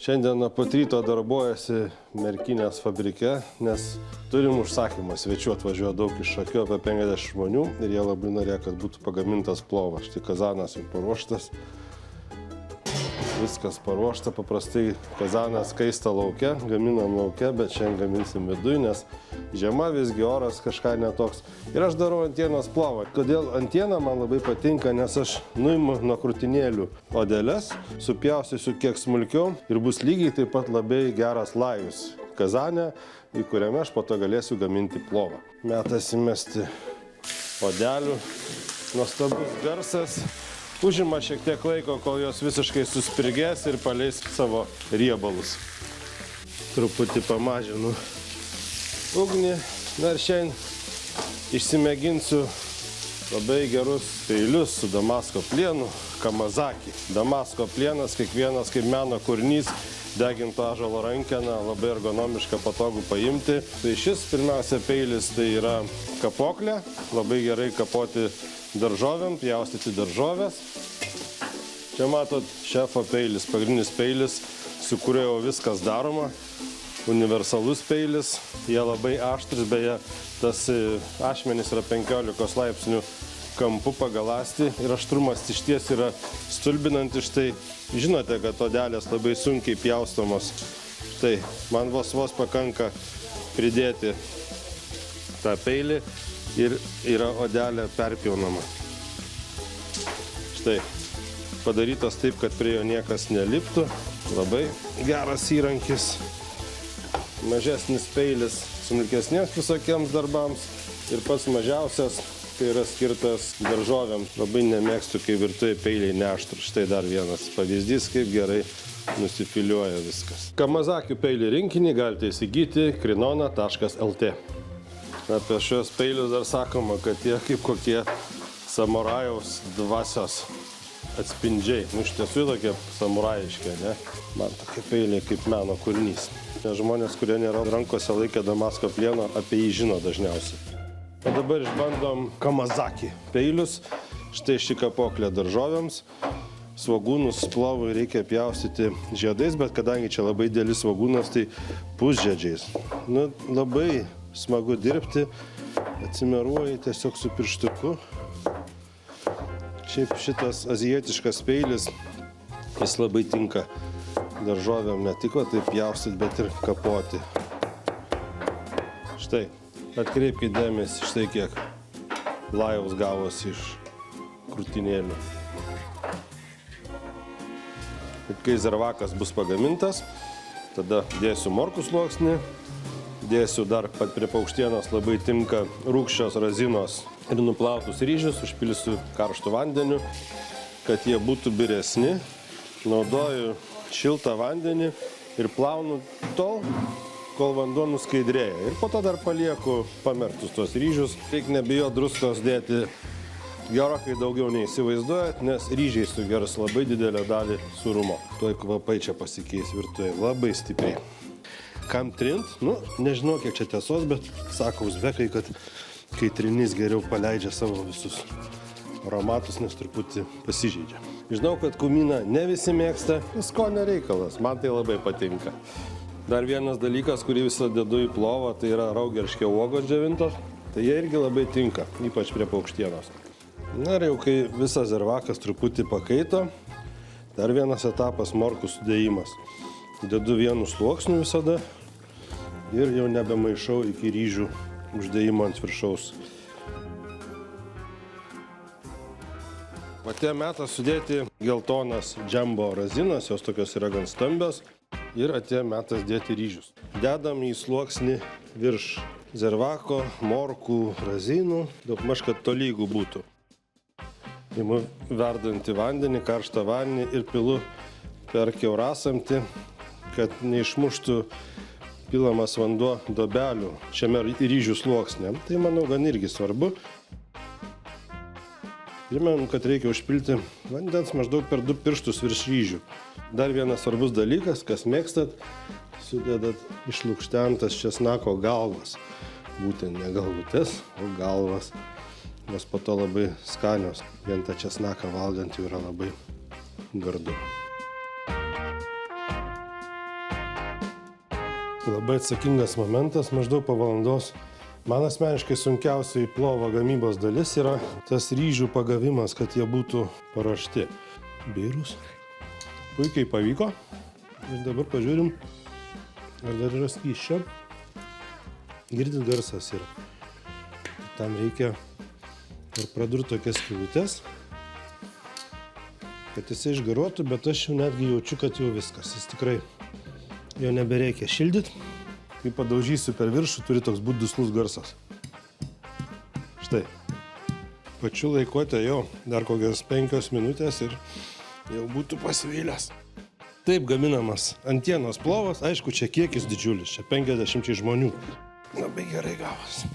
Šiandien nuo pat ryto darbuojasi Merkinės fabrike, nes turim užsakymą. Svečių atvažiuoja daug iš Šakių, apie 50 žmonių ir jie labai norėjo, kad būtų pagamintas plovas. Štai kazanas jau paruoštas. Viskas paruošta, paprastai kazanas kaista lauke, gaminam lauke, bet šiandien gaminsim viduj, nes žiema visgi oras kažką netoks. Ir aš darau antienos plovą. Kodėl antiena man labai patinka, nes aš nuimu nuo krūtinėlių odeles, supjaustysiu kiek smulkiau ir bus lygiai taip pat labai geras lajus kazane, į kuriame aš po to galėsiu gaminti plovą. Metas įmesti odelių, nuostabus garsas. Užima šiek tiek laiko, kol jos visiškai suspirgės ir paleis savo riebalus. Truputį pamažinu ugnį. Na ir šiandien išsimėginsiu labai gerus peilius su damasko plienu, Kamazaki. Damasko plienas, kiekvienas kaip meno kūrinys, deginto ąžuolo rankena, labai ergonomiška, patogu paimti. Tai šis pirmiausia peilis tai yra kapoklė, labai gerai kapoti daržovėm, pjaustyti daržovės. Čia matot šefo peilis, pagrindinis peilis, su kuriuo jau viskas daroma. Universalus peilis, jie labai aštrus, beje, tas ašmenis yra 15 laipsnių kampu pagalasti ir aštrumas išties yra stulbinantis. Štai žinote, kad odelės labai sunkiai pjaustomos. Štai man vos pakanka pridėti tą peilį ir yra odelė perpjaunama. Štai, padarytas taip, kad prie jo niekas neliptų. Labai geras įrankis. Mažesnis peilis smulkesniems visokiems darbams. Ir pats mažiausias, tai yra skirtas daržovėms. Labai nemėgstu, kai virtuvėje peiliai neaštrūs. Štai dar vienas pavyzdys, kaip gerai nusifiliuoja viskas. Kamazakių peilių rinkinį galite įsigyti krinona.lt. Apie šios peilius dar sakoma, kad jie kaip kokie samurajaus dvasios atspindžiai. Nu, iš tiesų tokie samurajiški, ne? Man tokie peiliai kaip meno kūrinys. Nes žmonės, kurie nėra rankose laikę damasko plieno, apie jį žino dažniausiai. O dabar išbandom Kamazaki peilius. Štai ši kapoklė daržovėms. Svogūnus plovui reikia pjaustyti žiedais, bet kadangi čia labai didelis svogūnas, tai pusžiedžiais. Nu, labai smagu dirbti, atsimeruoji tiesiog su pirštuku. Šiaip šitas azijietiškas peilis, jis labai tinka daržovėm ne tik taip pjaustyti, bet ir kapoti. Štai, atkreipkite dėmesį, štai kiek lajaus gavosi iš krūtinėlių. Kai zervakas bus pagamintas, tada dėsiu morkų sluoksnį. Dėsiu dar pat prie paukštienos labai tinka rūgščios razinos ir nuplautus ryžius, užpilsiu karštų vandeniu, kad jie būtų biresni. Naudoju šiltą vandenį ir plaunu tol, kol vanduo nuskaidrėja. Ir po to dar palieku pamerktus tos ryžius. Reikia nebijoti druskos dėti gerokai daugiau neįsivaizduojat, nes ryžiai sugers labai didelę dalį sūrumo. Tuoj kvapai čia pasikeis virtuvėje labai stipriai. Kam trint? Nu, nežinau, kiek čia tiesos, bet sako uzbekai, kad kai trinys geriau paleidžia savo visus aromatus, nes truputį pasižeidžia. Žinau, kad kumyną ne visi mėgsta, skonio reikalas, man tai labai patinka. Dar vienas dalykas, kurį visada dedu į plovą, tai yra raugerškio uogos džiovintos. Tai jie irgi labai tinka, ypač prie paukštienos. Na ir jau kai visas zervakas truputį pakaito, dar vienas etapas morkų sudėjimas. Dedu vienu sluoksniu visada ir jau nebemaišau iki ryžių uždėjimo ant viršaus. Atėjo metas sudėti geltonas džembo razinas, jos tokios yra gan stambios. Ir atėjo metas dėti ryžius. Dedam į sluoksnį virš zervako, morkų, razinų, daugmaž kad tolygų būtų. Imu verdantį vandenį, karštą vandenį ir pilu per kiaurasamtį, kad neišmuštų pilamas vanduo dobelių šiame ryžių sluoksne. Tai, manau, gan irgi svarbu. Primenu, kad reikia užpilti vandens maždaug per 2 pirštus virš ryžių. Dar vienas svarbus dalykas, kas mėgstat, sudedat išlukštentas česnako galvas. Būtent ne galvutes, o galvas. Nes po to labai skanios. Vien tą česnaką valgant jau yra labai gardu. Labai atsakingas momentas, maždaug po valandos. Man asmeniškai sunkiausia į plovo gamybos dalis yra tas ryžių pagavimas, kad jie būtų paruošti. Birūs. Puikiai pavyko. Ir dabar pažiūrim, ar dar yra skysčio. Girdit, garsas yra. Tam reikia ir pradurti tokias skylutes, kad jis išgaruotų, bet aš jau netgi jaučiu, kad jau viskas. Jis tikrai jo nebereikia šildyti. Kai padaužysiu per viršų, turi toks būt duslus garsas. Štai. Pačiu laiku atėjau dar kokias 5 minutės ir jau būtų pasivylęs. Taip gaminamas antienos plovas. Aišku, čia kiekis didžiulis. Čia 50 žmonių. Labai gerai gavosi.